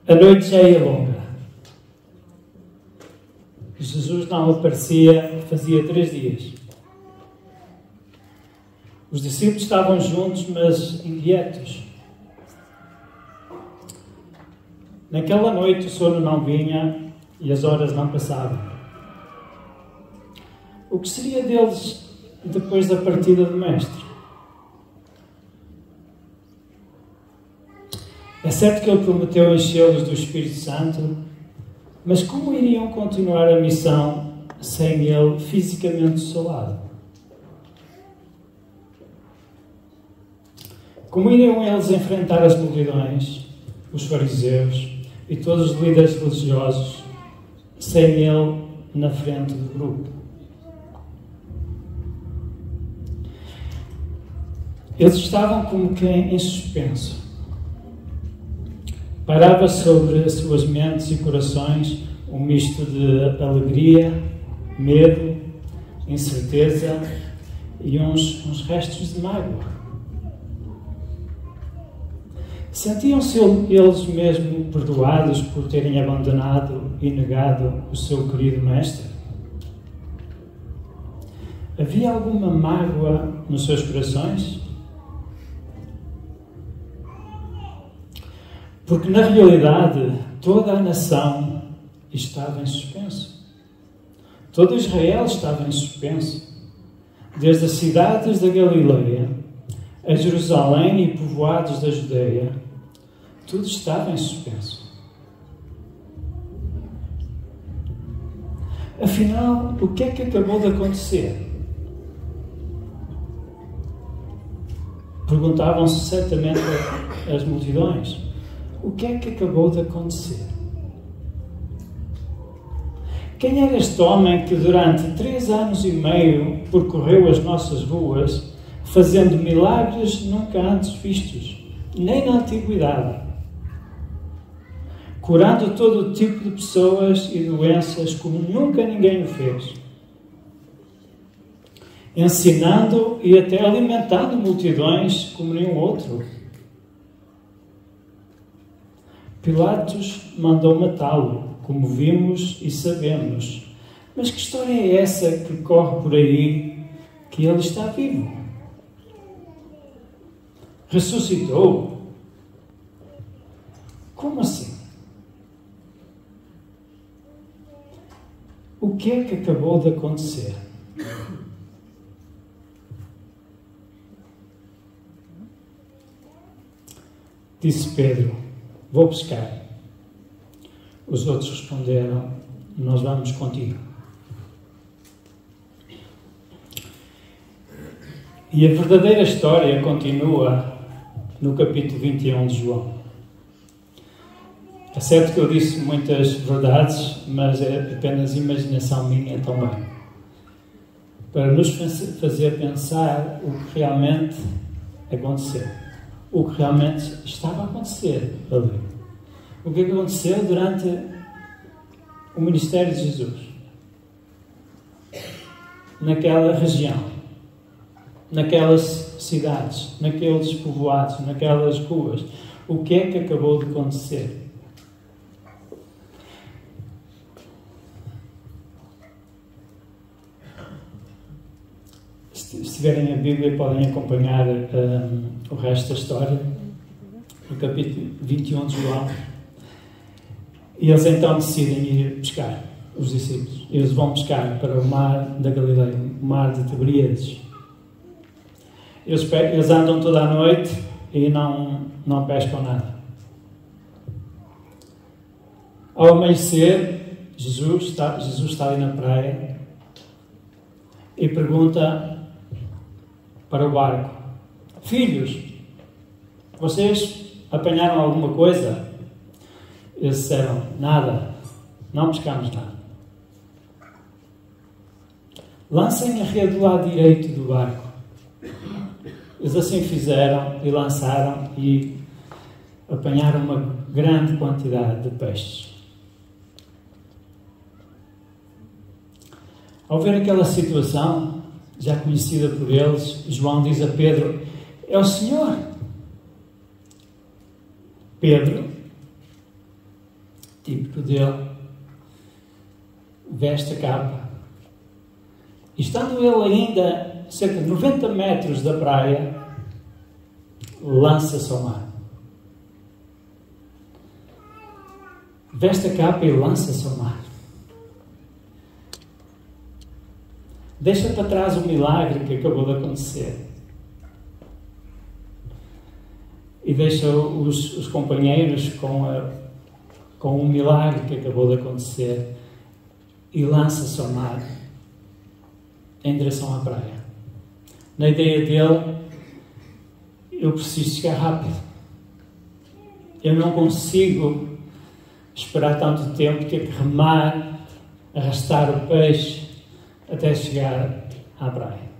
A noite já ia longa. Jesus não aparecia fazia 3 dias. Os discípulos estavam juntos, mas inquietos. Naquela noite o sono não vinha e as horas não passavam. O que seria deles depois da partida do Mestre? É certo que ele prometeu enchê-los do Espírito Santo, mas como iriam continuar a missão sem ele fisicamente do seu lado? Como iriam eles enfrentar as multidões, os fariseus e todos os líderes religiosos sem ele na frente do grupo? Eles estavam como quem em suspenso. Parava sobre as suas mentes e corações um misto de alegria, medo, incerteza e uns restos de mágoa. Sentiam-se eles mesmo perdoados por terem abandonado e negado o seu querido Mestre? Havia alguma mágoa nos seus corações? Porque, na realidade, toda a nação estava em suspenso. Todo Israel estava em suspenso. Desde as cidades da Galileia a Jerusalém e povoados da Judeia, tudo estava em suspenso. Afinal, o que é que acabou de acontecer? Perguntavam-se certamente as multidões. O que é que acabou de acontecer? Quem era este homem que durante 3 anos e meio percorreu as nossas ruas, fazendo milagres nunca antes vistos, nem na antiguidade, curando todo o tipo de pessoas e doenças como nunca ninguém o fez, ensinando e até alimentando multidões como nenhum outro? Pilatos mandou matá-lo, como vimos e sabemos. Mas que história é essa que corre por aí que ele está vivo? Ressuscitou? Como assim? O que é que acabou de acontecer? Disse Pedro: vou pescar. Os outros responderam: nós vamos contigo. E a verdadeira história continua no capítulo 21 de João. É certo que eu disse muitas verdades, mas é apenas imaginação minha também, para nos fazer pensar o que realmente aconteceu, o que realmente estava a acontecer ali. O que aconteceu durante o ministério de Jesus, naquela região, naquelas cidades, naqueles povoados, naquelas ruas. O que é que acabou de acontecer? Se tiverem a Bíblia, podem acompanhar o resto da história, no capítulo 21 de João. E eles então decidem ir pescar, os discípulos. Eles vão pescar para o mar da Galileia, o mar de Tiberíades. Eles andam toda a noite e não pescam nada. Ao amanhecer, Jesus está ali na praia e pergunta para o barco: filhos, vocês apanharam alguma coisa? Eles disseram: nada, não pescamos nada. Lancem a rede do lado direito do barco. Eles assim fizeram e lançaram e apanharam uma grande quantidade de peixes. Ao ver aquela situação, já conhecida por eles, João diz a Pedro: é o Senhor. Pedro típico dele, veste a capa. E estando ele ainda cerca de 90 metros da praia, lança-se ao mar. Veste a capa e lança-se ao mar. Deixa para trás o milagre que acabou de acontecer. E deixa os companheiros com o milagre que acabou de acontecer e lança-se ao mar em direção à praia. Na ideia dele, eu preciso chegar rápido. Eu não consigo esperar tanto tempo, ter que remar, arrastar o peixe até chegar à praia,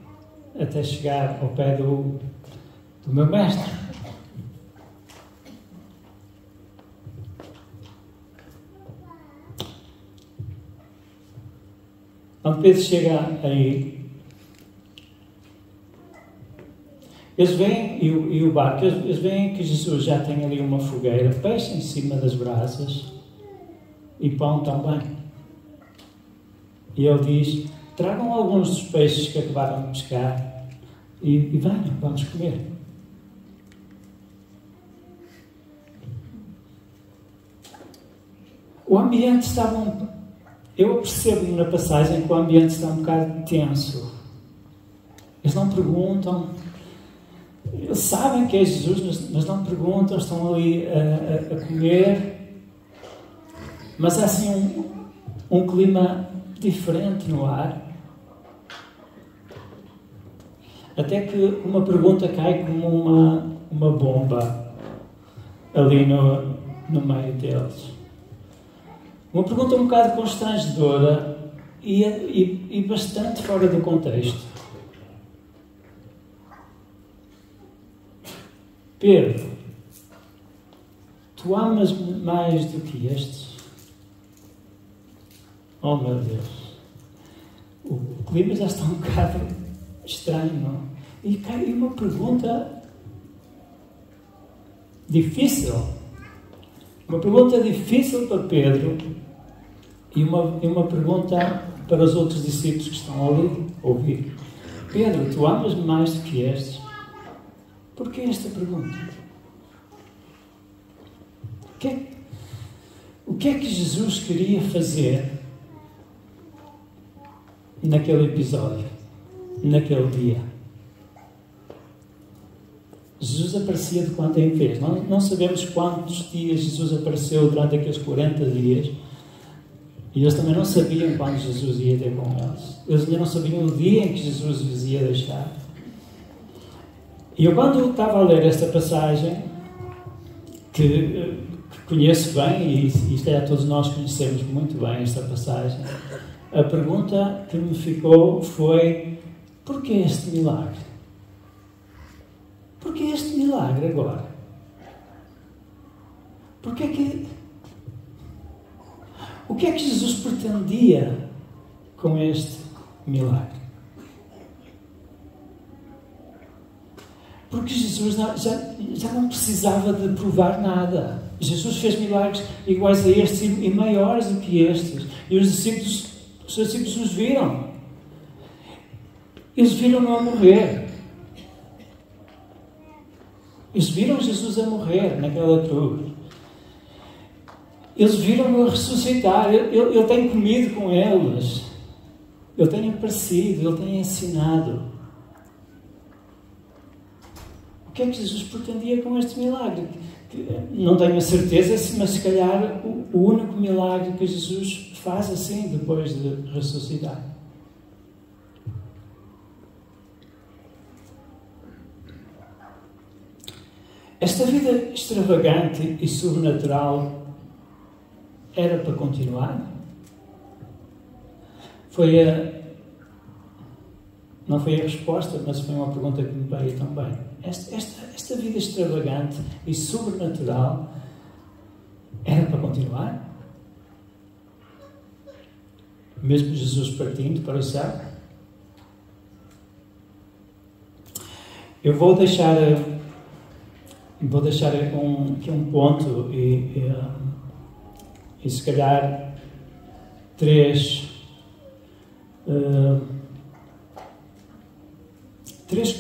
até chegar ao pé do meu mestre. Quando Pedro chega aí, eles veem, e o barco, eles veem que Jesus já tem ali uma fogueira, peixe em cima das brasas e pão também. E ele diz: tragam alguns dos peixes que acabaram de pescar e venham, vamos comer. O ambiente estava... Eu percebo na passagem que o ambiente está um bocado tenso. Eles não perguntam, eles sabem que é Jesus, mas não perguntam, estão ali a comer. Mas há assim um clima diferente no ar. Até que uma pergunta cai como uma bomba ali no meio deles. Uma pergunta um bocado constrangedora e bastante fora do contexto. Pedro, tu amas-me mais do que estes? Oh meu Deus! O clima já está um bocado estranho. E cai uma pergunta difícil. Uma pergunta difícil para Pedro e uma pergunta para os outros discípulos que estão ali a ouvir. Pedro, tu amas-me mais do que estes? Porquê esta pergunta? O que é que Jesus queria fazer naquele episódio, naquele dia? Jesus aparecia de quando em vez. Não sabemos quantos dias Jesus apareceu durante aqueles 40 dias. E eles também não sabiam quando Jesus ia ter com eles. Eles ainda não sabiam o dia em que Jesus os ia deixar. E eu, quando estava a ler esta passagem, que conheço bem, e se calhar todos nós conhecemos muito bem esta passagem, a pergunta que me ficou foi: porquê este milagre? Porquê este milagre agora? O que é que Jesus pretendia com este milagre? Porque Jesus já não precisava de provar nada. Jesus fez milagres iguais a estes e maiores do que estes. E os seus discípulos os viram. Eles viram-no a morrer. Eles viram Jesus a morrer naquela cruz. Eles viram-no a ressuscitar. Ele tem comido com eles. Ele tem aparecido. Ele tem ensinado. O que é que Jesus pretendia com este milagre? Não tenho a certeza, mas se calhar o único milagre que Jesus faz assim depois de ressuscitar. Esta vida extravagante e sobrenatural era para continuar? Não foi a resposta, mas foi uma pergunta que me veio também. Esta vida extravagante e sobrenatural era para continuar? Mesmo Jesus partindo para o céu? Eu vou deixar aqui um ponto e E se calhar três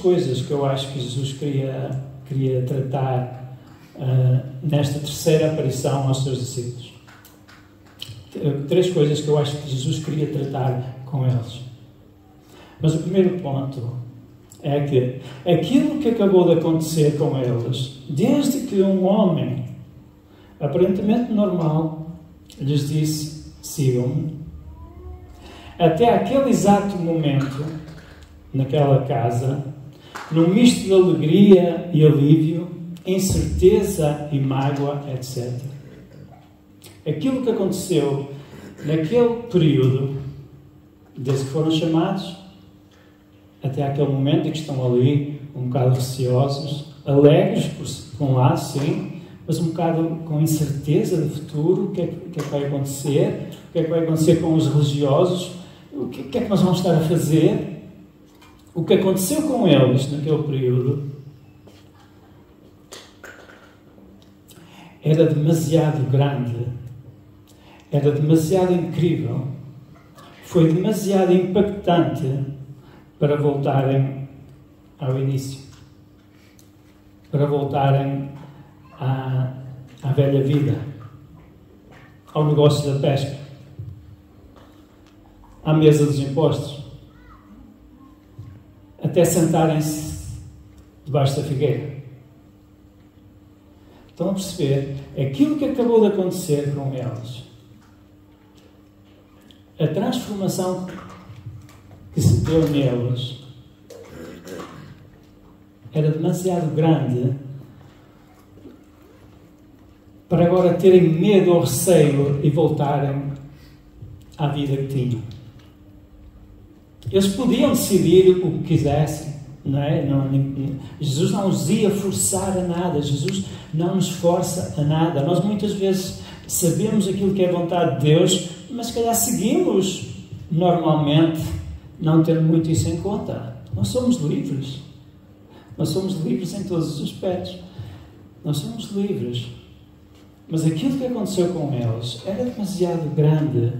coisas que eu acho que Jesus queria tratar nesta terceira aparição aos seus discípulos. Três coisas que eu acho que Jesus queria tratar com eles. Mas o primeiro ponto é que aquilo que acabou de acontecer com eles, desde que um homem aparentemente normal lhes disse: sigam-me, até aquele exato momento, naquela casa, num misto de alegria e alívio, incerteza e mágoa, etc. Aquilo que aconteceu naquele período, desde que foram chamados, até aquele momento em que estão ali, um bocado receosos, alegres, por um lado, sim, mas um bocado com incerteza do futuro, o que é que vai acontecer, o que é que vai acontecer com os religiosos, o que é que nós vamos estar a fazer. O que aconteceu com eles naquele período era demasiado grande, era demasiado incrível, foi demasiado impactante para voltarem ao início, para voltarem à velha vida, ao negócio da pesca, à mesa dos impostos, até sentarem-se debaixo da figueira. Estão a perceber? Aquilo que acabou de acontecer com eles, a transformação que se deu neles, era demasiado grande para agora terem medo ou receio e voltarem à vida que tinham. Eles podiam decidir o que quisessem, não é? Jesus não os ia forçar a nada, Jesus não nos força a nada. Nós muitas vezes sabemos aquilo que é vontade de Deus, mas se calhar seguimos normalmente, não tendo muito isso em conta. Nós somos livres. Nós somos livres em todos os aspectos. Nós somos livres. Mas aquilo que aconteceu com eles era demasiado grande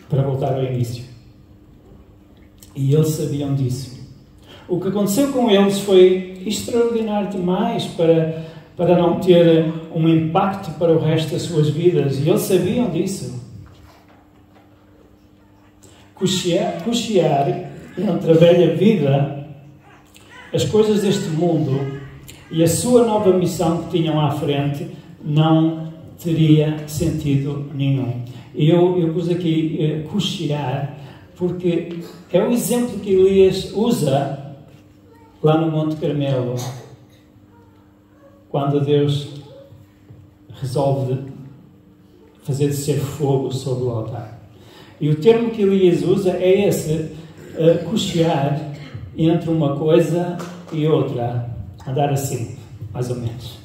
para voltar ao início. E eles sabiam disso. O que aconteceu com eles foi extraordinário demais para não ter um impacto para o resto das suas vidas. E eles sabiam disso. Cochear entre a velha vida, as coisas deste mundo e a sua nova missão que tinham à frente, não teria sentido nenhum. Eu pus aqui cochear, porque é o exemplo que Elias usa lá no Monte Carmelo, quando Deus resolve fazer descer fogo sobre o altar. E o termo que Elias usa é esse, cochear entre uma coisa e outra, andar assim, mais ou menos.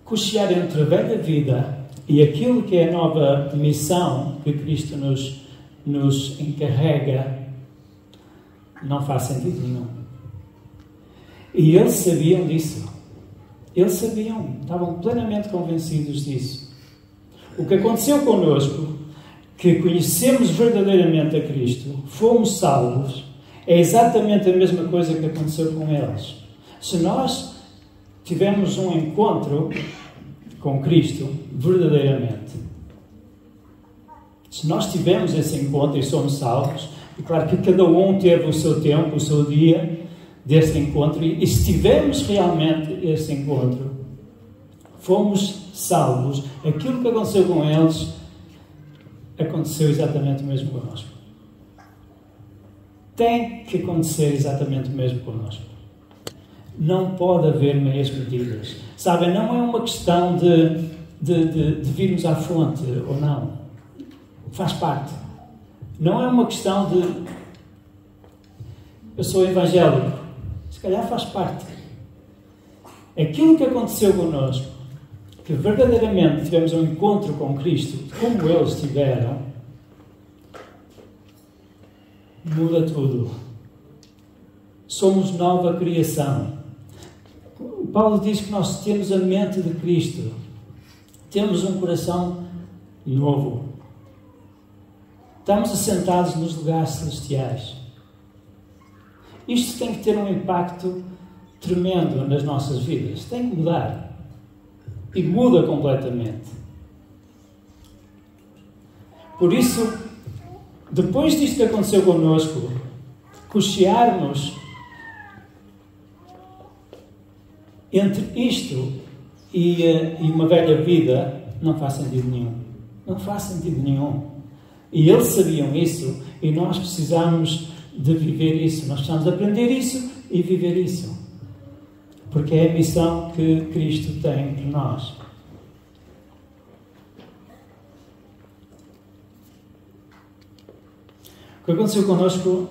Cochear entre a velha vida e aquilo que é a nova missão que Cristo nos encarrega, não faz sentido nenhum. E eles sabiam disso. Eles sabiam, estavam plenamente convencidos disso. O que aconteceu connosco, que conhecemos verdadeiramente a Cristo, fomos salvos, é exatamente a mesma coisa que aconteceu com eles. Se nós tivermos um encontro com Cristo, verdadeiramente, se nós tivermos esse encontro e somos salvos, é claro que cada um teve o seu tempo, o seu dia desse encontro, e se tivermos realmente esse encontro, fomos salvos, aquilo que aconteceu com eles, aconteceu exatamente o mesmo connosco. Tem que acontecer exatamente o mesmo connosco. Não pode haver meias medidas. Sabem, não é uma questão de virmos à fonte ou não. Faz parte. Não é uma questão de eu sou evangélico. Se calhar faz parte. Aquilo que aconteceu connosco, que verdadeiramente tivemos um encontro com Cristo, como eles tiveram, muda tudo. Somos nova criação. Paulo diz que nós temos a mente de Cristo, temos um coração novo, estamos assentados nos lugares celestiais. Isto tem que ter um impacto tremendo nas nossas vidas, tem que mudar, e muda completamente. Por isso, depois disto que aconteceu connosco, cochearmos entre isto e uma velha vida não faz sentido nenhum. Não faz sentido nenhum. E eles sabiam isso e nós precisamos de viver isso. Nós precisamos aprender isso e viver isso. Porque é a missão que Cristo tem para nós. O que aconteceu connosco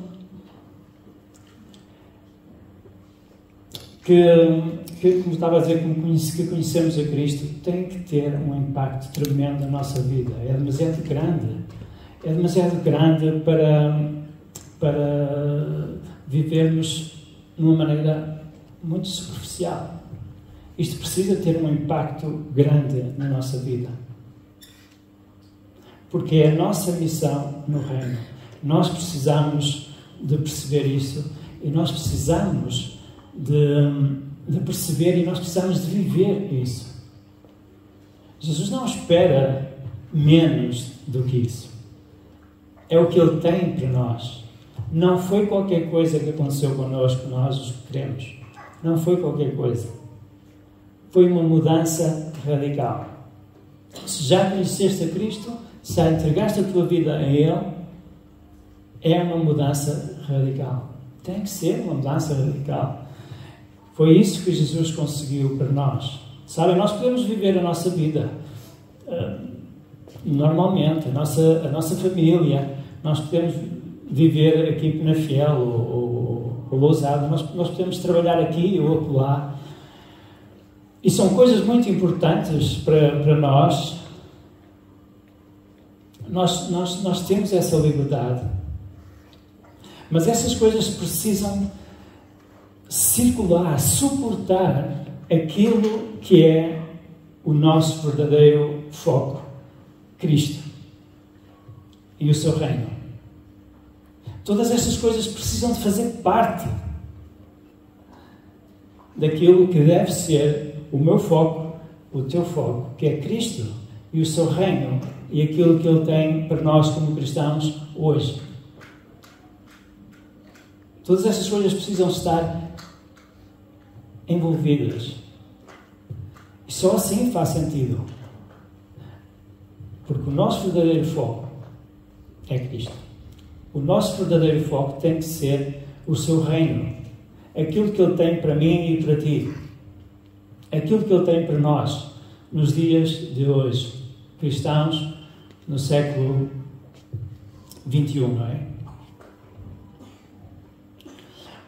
como estava a dizer, que conhecemos a Cristo, tem que ter um impacto tremendo na nossa vida. É demasiado grande. É demasiado grande para vivermos de uma maneira muito superficial. Isto precisa ter um impacto grande na nossa vida. Porque é a nossa missão no reino. Nós precisamos de perceber isso e nós precisamos de perceber e nós precisamos de viver isso. Jesus não espera menos do que isso. É o que Ele tem para nós. Não foi qualquer coisa que aconteceu connosco, nós os que queremos. Não foi qualquer coisa. Foi uma mudança radical. Se já conheceste a Cristo, se já entregaste a tua vida a Ele, é uma mudança radical. Tem que ser uma mudança radical. Foi isso que Jesus conseguiu para nós. Sabem, nós podemos viver a nossa vida normalmente, a nossa família. Nós podemos viver aqui em Penafiel ou Lousada. Nós podemos trabalhar aqui ou acolá. E são coisas muito importantes para nós. Nós temos essa liberdade. Mas essas coisas precisam circular, suportar aquilo que é o nosso verdadeiro foco, Cristo e o seu reino. Todas estas coisas precisam de fazer parte daquilo que deve ser o meu foco, o teu foco, que é Cristo e o seu reino e aquilo que Ele tem para nós como cristãos hoje. Todas estas coisas precisam estar envolvidas. E só assim faz sentido. Porque o nosso verdadeiro foco é Cristo. O nosso verdadeiro foco tem que ser o seu reino. Aquilo que Ele tem para mim e para ti. Aquilo que Ele tem para nós nos dias de hoje. Cristãos no século XXI, não é?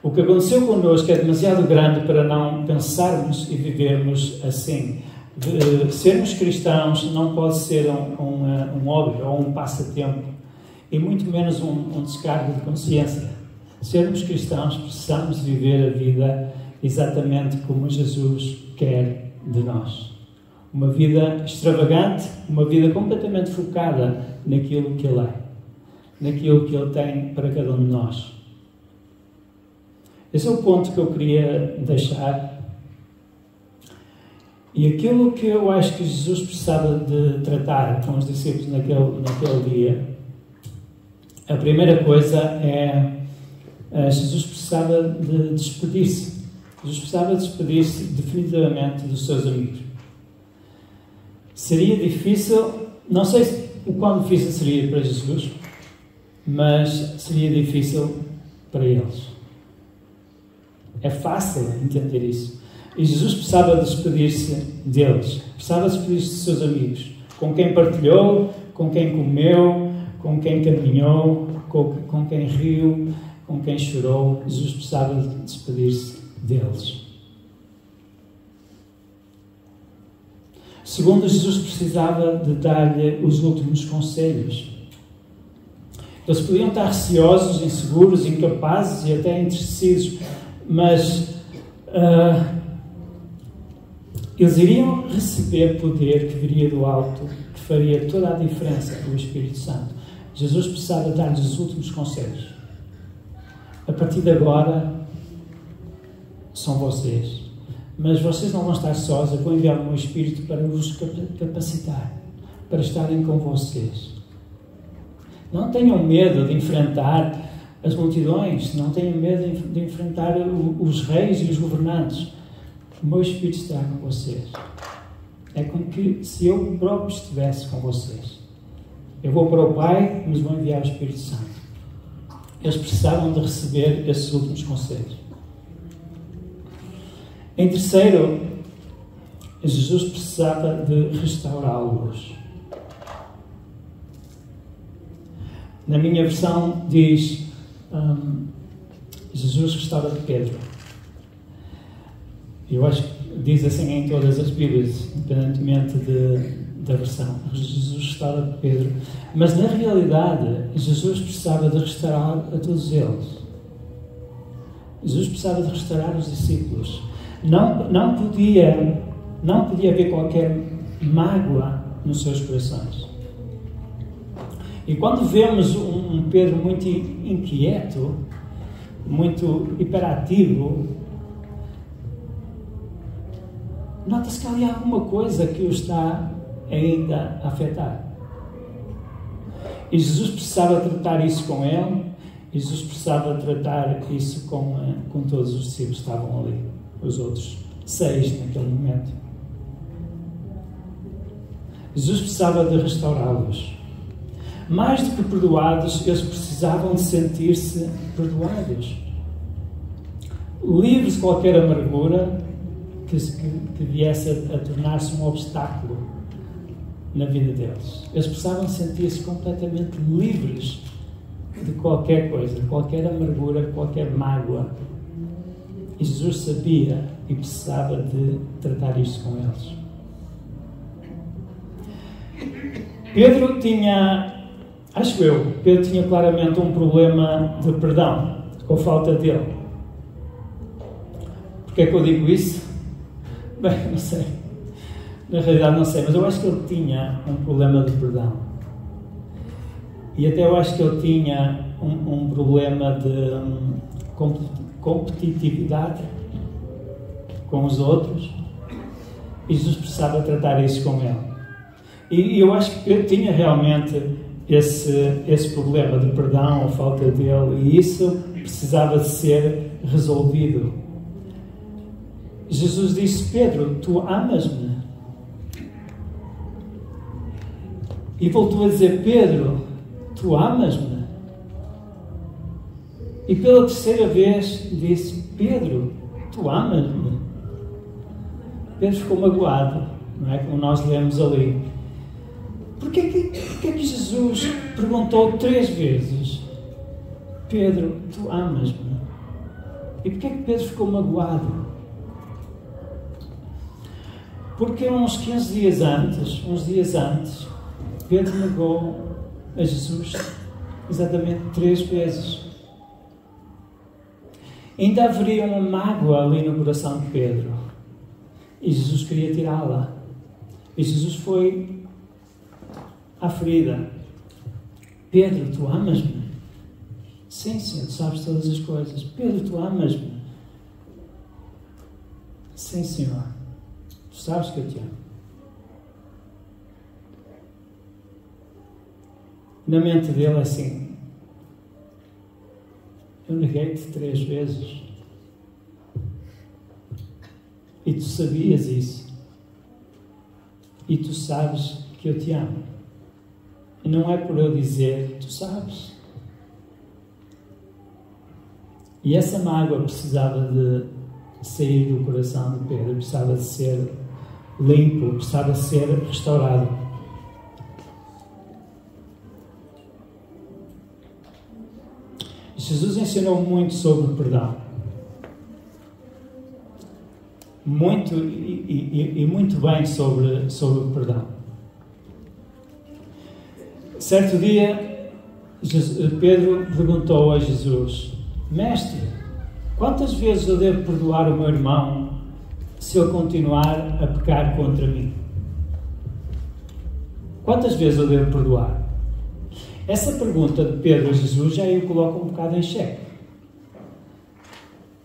O que aconteceu connosco é demasiado grande para não pensarmos e vivermos assim. Sermos cristãos não pode ser um hobby ou um passatempo e muito menos um descargo de consciência. Sermos cristãos precisamos viver a vida exatamente como Jesus quer de nós. Uma vida extravagante, uma vida completamente focada naquilo que Ele é, naquilo que Ele tem para cada um de nós. Esse é o ponto que eu queria deixar. E aquilo que eu acho que Jesus precisava de tratar com os discípulos naquele dia, a primeira coisa é Jesus precisava de despedir-se. Jesus precisava despedir-se definitivamente dos seus amigos. Seria difícil, não sei o quão difícil seria para Jesus, mas seria difícil para eles. É fácil entender isso. E Jesus precisava despedir-se deles. Precisava despedir-se dos seus amigos. Com quem partilhou, com quem comeu, com quem caminhou, com quem riu, com quem chorou. Jesus precisava despedir-se deles. Segundo, Jesus precisava de dar-lhe os últimos conselhos. Eles podiam estar receosos, inseguros, incapazes e até entristecidos, mas Eles iriam receber poder que viria do alto, que faria toda a diferença pelo Espírito Santo. Jesus precisava dar-lhes os últimos conselhos. A partir de agora, são vocês. Mas vocês não vão estar sós, eu vou enviar o meu Espírito para vos capacitar, para estarem com vocês. Não tenham medo de enfrentar as multidões, não tenham medo de enfrentar os reis e os governantes. O meu Espírito estará com vocês. É como que se eu próprio estivesse com vocês. Eu vou para o Pai, mas vou enviar o Espírito Santo. Eles precisavam de receber esses últimos conselhos. Em terceiro, Jesus precisava de restaurá-los. Na minha versão diz, Jesus restaura Pedro. Eu acho que diz assim em todas as Bíblias, independentemente da versão. Jesus restaura Pedro. Mas na realidade, Jesus precisava de restaurar a todos eles. Jesus precisava de restaurar os discípulos. Não podia haver qualquer mágoa nos seus corações. E quando vemos um Pedro muito inquieto, muito hiperativo, nota-se que ali há alguma coisa que o está ainda a afetar. E Jesus precisava tratar isso com ele, e Jesus precisava tratar isso com todos os discípulos que estavam ali, os outros 6 naquele momento. Jesus precisava de restaurá-los. Mais do que perdoados, eles precisavam de sentir-se perdoados. Livres de qualquer amargura que viesse a tornar-se um obstáculo na vida deles. Eles precisavam sentir-se completamente livres de qualquer coisa, de qualquer amargura, de qualquer mágoa. E Jesus sabia e precisava de tratar isto com eles. Pedro tinha, Pedro tinha claramente um problema de perdão, ou falta dele. Porquê é que eu digo isso? Bem, não sei. Na realidade não sei, mas eu acho que ele tinha um problema de perdão. E até eu acho que ele tinha um problema de competitividade com os outros. E Jesus precisava tratar isso com ele. E eu acho que ele tinha realmente esse problema de perdão, a falta dele, e isso precisava de ser resolvido. Jesus disse: Pedro, tu amas-me? E voltou a dizer: Pedro, tu amas-me? E pela terceira vez disse: Pedro, tu amas-me? Pedro ficou magoado, não é? Como nós lemos ali. Porquê que Jesus perguntou 3 vezes: Pedro, tu amas-me? E porquê que Pedro ficou magoado? Porque uns 15 dias antes, Pedro negou a Jesus exatamente 3 vezes. Ainda haveria uma mágoa ali no coração de Pedro. E Jesus queria tirá-la. E Jesus foi à ferida. Pedro, tu amas-me? Sim, Senhor, tu sabes todas as coisas. Pedro, tu amas-me? Sim, Senhor, tu sabes que eu te amo. Na mente dele, assim, eu neguei-te 3 vezes. E tu sabias isso. E tu sabes que eu te amo. E não é por eu dizer, tu sabes. E essa mágoa precisava de sair do coração de Pedro, precisava de ser limpo, precisava de ser restaurado. Jesus ensinou muito sobre o perdão. Muito e muito bem sobre o perdão. Certo dia, Pedro perguntou a Jesus: Mestre, quantas vezes eu devo perdoar o meu irmão se eu continuar a pecar contra mim? Quantas vezes eu devo perdoar? Essa pergunta de Pedro a Jesus já o coloca um bocado em xeque.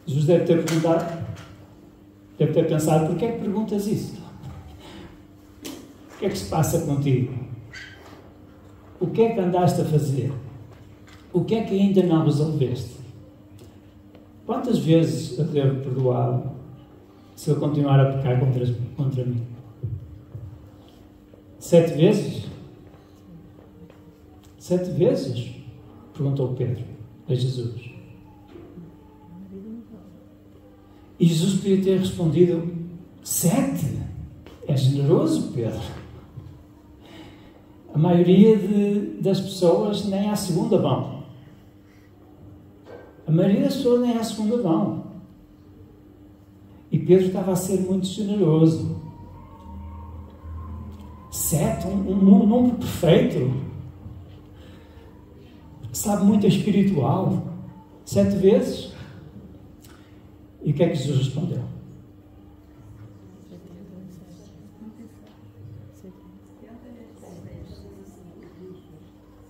Jesus deve ter perguntado, deve ter pensado, porquê é que perguntas isso? O que é que se passa contigo? O que é que andaste a fazer? O que é que ainda não resolveste? Quantas vezes eu devo perdoá-lo se eu continuar a pecar contra mim? 7 vezes? 7 vezes? Perguntou Pedro a Jesus. E Jesus podia ter respondido: 7? É generoso, Pedro. A maioria das pessoas nem à segunda vão. A maioria das pessoas nem à segunda vão. E Pedro estava a ser muito generoso. 7, um número perfeito. Sabe, muito espiritual. 7 vezes. E o que é que Jesus respondeu?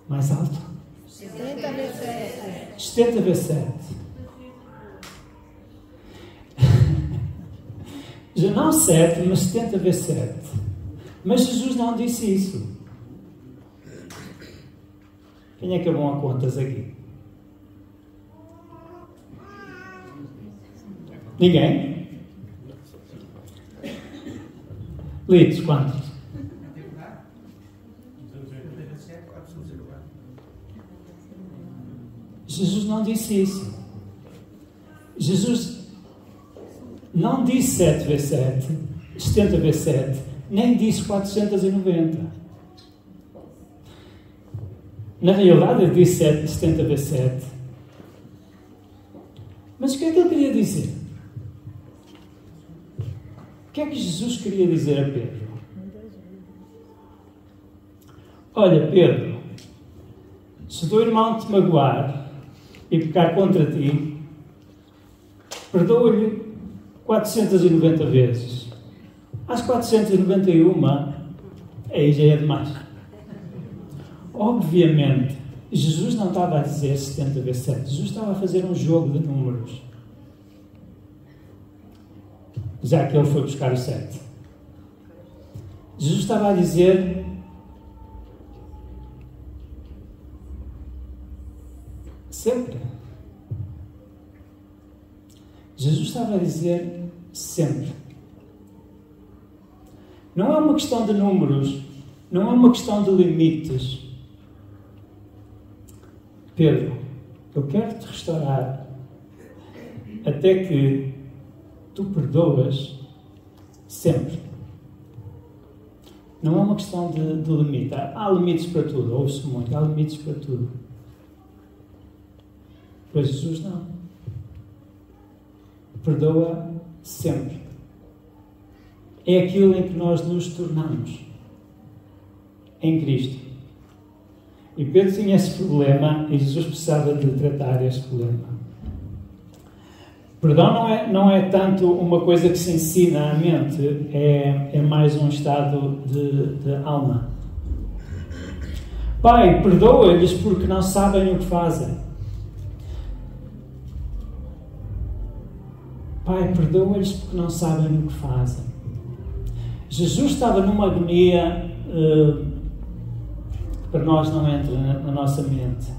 Mais alto? 70 vezes 7. 70 vezes 7. Já não 7, mas 70 vezes 7. Mas Jesus não disse isso. Quem é que é bom a contas aqui? Ninguém? Litos, quantos? Jesus não disse isso. Jesus não disse 7 vezes 7, 70 vezes 7, nem disse 490. Na realidade, ele disse 70 vezes 7. Mas o que é que ele queria dizer? O que é que Jesus queria dizer a Pedro? Olha, Pedro, se o teu irmão te magoar e pecar contra ti, perdoa-lhe 490 vezes. Às 491, aí já é demais. Obviamente, Jesus não estava a dizer 70 vezes 7. Jesus estava a fazer um jogo de números. Já que ele foi buscar o 7. Jesus estava a dizer: sempre. Jesus estava a dizer sempre. Não é uma questão de números, não é uma questão de limites. Pedro, eu quero te restaurar até que tu perdoas sempre. Não é uma questão de limite. Há limites para tudo, ouço muito, há limites para tudo. Pois Jesus não. Perdoa sempre. É aquilo em que nós nos tornamos em Cristo. E Pedro tinha esse problema e Jesus precisava de tratar esse problema. Perdão não é tanto uma coisa que se ensina à mente, é mais um estado de alma. Pai, perdoa-lhes porque não sabem o que fazem. Pai, perdoa-lhes porque não sabem o que fazem. Jesus estava numa agonia que para nós não entra na nossa mente.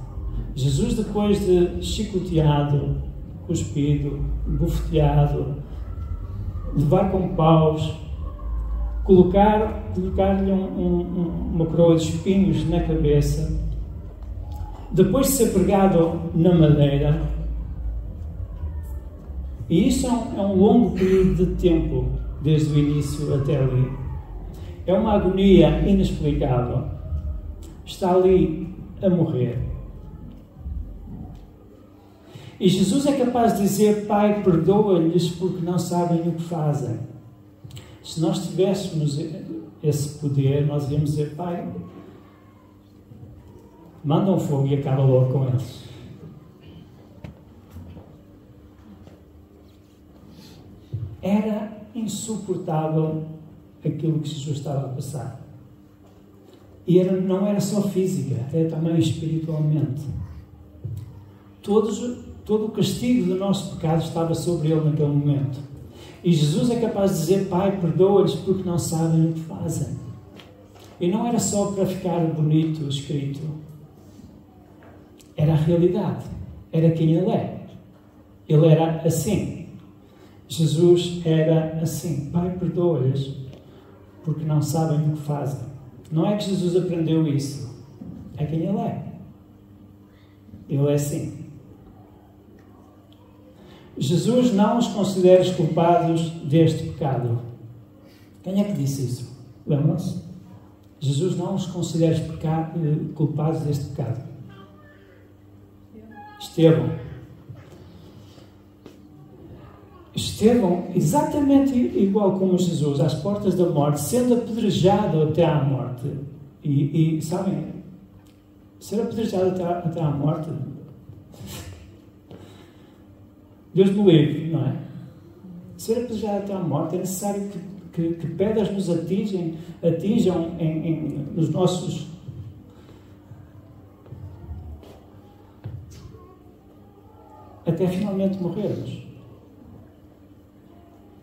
Jesus, depois de chicoteado, cuspido, bofeteado, levar com paus, colocar-lhe uma coroa de espinhos na cabeça, depois de ser pregado na madeira. E isso é um longo período de tempo, desde o início até ali. É uma agonia inexplicável. Está ali a morrer. E Jesus é capaz de dizer: Pai, perdoa-lhes porque não sabem o que fazem. Se nós tivéssemos esse poder, nós iríamos dizer: Pai, manda um fogo e acaba logo com eles. Era insuportável aquilo que Jesus estava a passar. E não era só física, era também espiritualmente. Todo o castigo do nosso pecado estava sobre ele naquele momento. E Jesus é capaz de dizer: Pai, perdoa-lhes porque não sabem o que fazem. E não era só para ficar bonito escrito. Era a realidade. Era quem ele é. Ele era assim. Jesus era assim. Pai, perdoa-lhes porque não sabem o que fazem. Não é que Jesus aprendeu isso. É quem ele é. Ele é assim. Jesus não os considera os culpados deste pecado. Quem é que disse isso? Lembram-se? Jesus não os considera culpados deste pecado. Estevão, exatamente igual como Jesus, às portas da morte, sendo apedrejado até à morte. E sabem, ser apedrejado até à morte, Deus me livre, não é? Ser apedrejado até à morte é necessário que pedras nos atinjam nos nossos... até finalmente morrermos.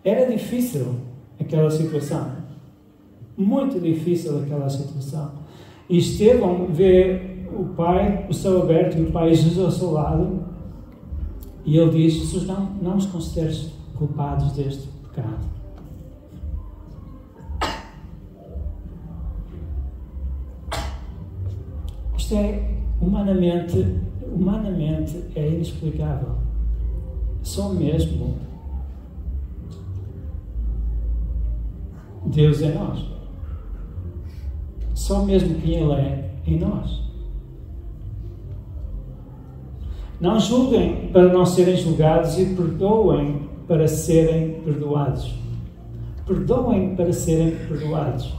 Era difícil aquela situação. Muito difícil aquela situação. E Estevão vê o Pai, o céu aberto, e o Pai Jesus ao seu lado, e ele diz: Jesus, não os consideres culpados deste pecado. Isto é humanamente é inexplicável. Só mesmo Deus é nós. Só mesmo quem Ele é em nós. Não julguem para não serem julgados e perdoem para serem perdoados. Perdoem para serem perdoados.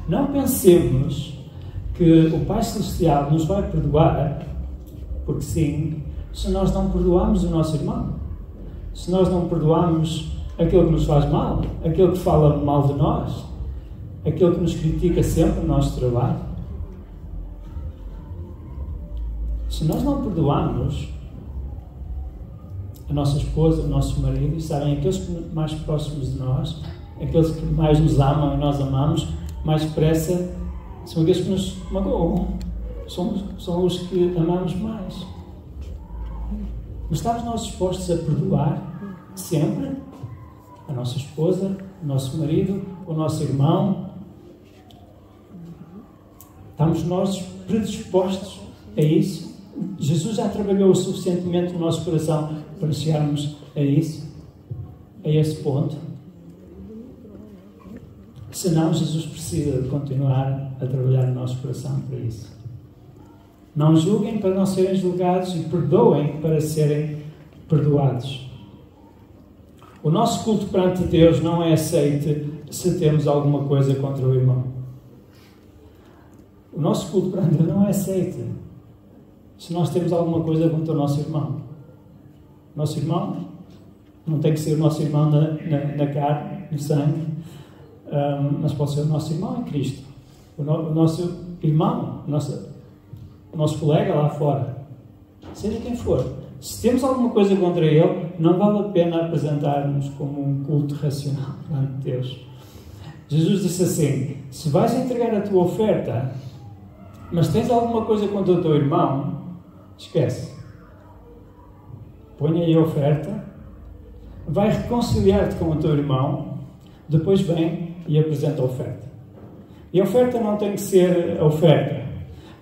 Não pensemos que o Pai Celestial nos vai perdoar, porque sim, se nós não perdoamos o nosso irmão. Se nós não perdoamos aquele que nos faz mal, aquele que fala mal de nós, aquele que nos critica sempre no nosso trabalho. Se nós não perdoamos a nossa esposa, o nosso marido, e sabem, aqueles mais próximos de nós, aqueles que mais nos amam e nós amamos, mais depressa são aqueles que nos magoam. São os que amamos mais. Mas estamos nós dispostos a perdoar sempre a nossa esposa, o nosso marido, o nosso irmão? Estamos nós predispostos a isso? Jesus já trabalhou o suficientemente no nosso coração para chegarmos a isso? A esse ponto? Senão, Jesus precisa de continuar a trabalhar no nosso coração para isso. Não julguem para não serem julgados e perdoem para serem perdoados. O nosso culto perante Deus não é aceite se temos alguma coisa contra o irmão. O nosso culto perante Deus não é aceite se nós temos alguma coisa contra o nosso irmão. O nosso irmão não tem que ser o nosso irmão na carne, no sangue, mas pode ser o nosso irmão em Cristo. O nosso irmão, o nosso colega lá fora, seja quem for. Se temos alguma coisa contra ele, não vale a pena apresentar-nos como um culto racional perante Deus. Jesus disse assim: se vais entregar a tua oferta, mas tens alguma coisa contra o teu irmão, esquece. Põe aí a oferta, vai reconciliar-te com o teu irmão, depois vem e apresenta a oferta. E a oferta não tem que ser a oferta.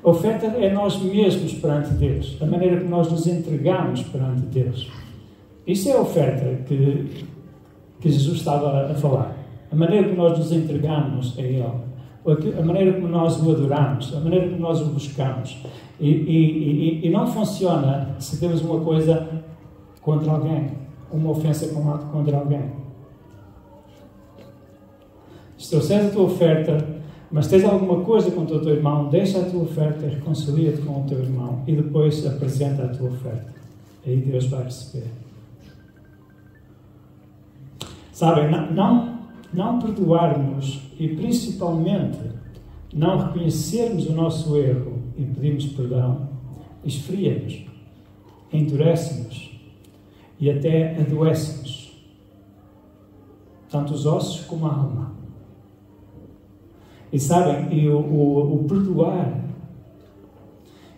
A oferta é nós mesmos perante Deus, a maneira que nós nos entregamos perante Deus. Isso é a oferta que Jesus estava a falar. A maneira que nós nos entregamos a Ele, a maneira como nós o adoramos, a maneira como nós o buscamos. E não funciona se temos uma coisa contra alguém, uma ofensa contra alguém. Se trouxeres a tua oferta, mas tens alguma coisa contra o teu irmão, deixa a tua oferta, reconcilia-te com o teu irmão e depois apresenta a tua oferta. Aí Deus vai receber. Sabem, não perdoarmos e principalmente não reconhecermos o nosso erro e pedirmos perdão, esfria-nos, endurece-nos e até adoece-nos, tanto os ossos como a alma. E sabem, o perdoar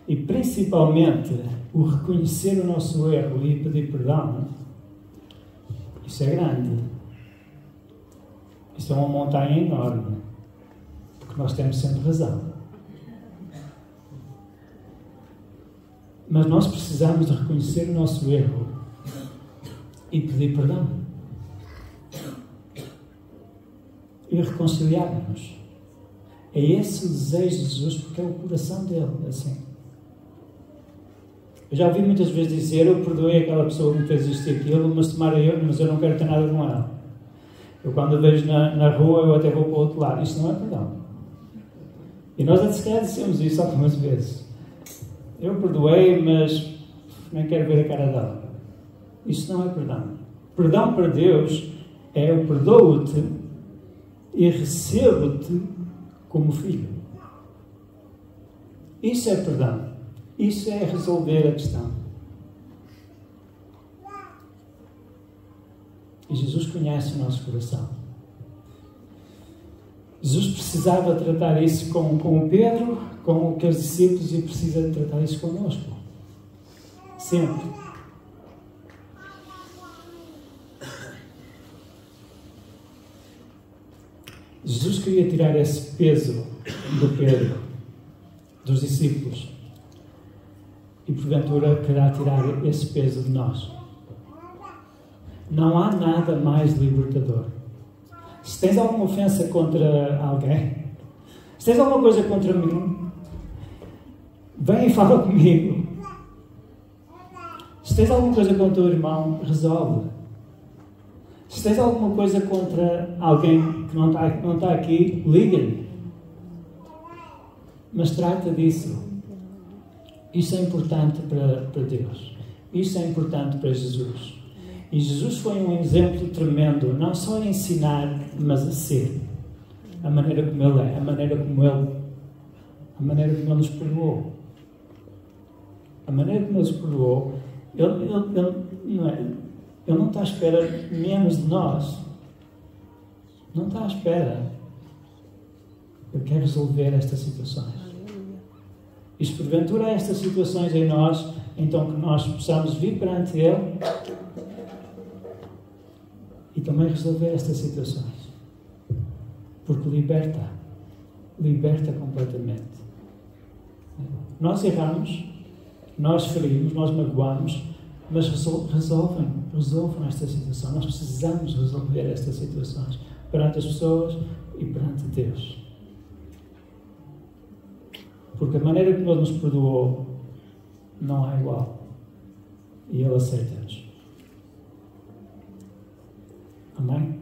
e principalmente o reconhecer o nosso erro e pedir perdão, isso é grande. Isso é uma montanha enorme, porque nós temos sempre razão. Mas nós precisamos de reconhecer o nosso erro e pedir perdão. E reconciliar-nos. É esse o desejo de Jesus, porque é o coração dele, assim. Eu já ouvi muitas vezes dizer, eu perdoei aquela pessoa que me fez isto e aquilo, mas eu não quero ter nada com ela. Eu quando a vejo na rua, eu até vou para o outro lado. Isto não é perdão. E nós até se calhar dissemos isso algumas vezes. Eu perdoei, mas nem quero ver a cara dela. Isso não é perdão. Perdão para Deus é eu perdoo-te e recebo-te como filho. Isso é perdão. Isso é resolver a questão. E Jesus conhece o nosso coração. Jesus precisava tratar isso com o Pedro, com aqueles discípulos, e precisa tratar isso connosco. Sempre. Jesus queria tirar esse peso do Pedro, dos discípulos. E porventura querá tirar esse peso de nós. Não há nada mais libertador. Se tens alguma ofensa contra alguém, se tens alguma coisa contra mim, vem e fala comigo. Se tens alguma coisa contra o teu irmão, resolve. Se tens alguma coisa contra alguém que não está aqui, liga-lhe. Mas trata disso. Isso é importante para Deus. Isso é importante para Jesus. E Jesus foi um exemplo tremendo, não só a ensinar, mas a ser. A maneira como Ele é, a maneira como Ele nos perdoou. A maneira como Ele nos perdoou, Ele não está à espera menos de nós. Não está à espera. Ele quer resolver estas situações. E se porventura há estas situações em nós, então que nós possamos vir perante Ele e também resolver estas situações. Porque liberta completamente. Nós erramos, nós ferimos, nós magoamos, mas resolvam esta situação. Nós precisamos resolver estas situações perante as pessoas e perante Deus. Porque a maneira como Ele nos perdoou não há igual. E Ele aceita-nos. Amém?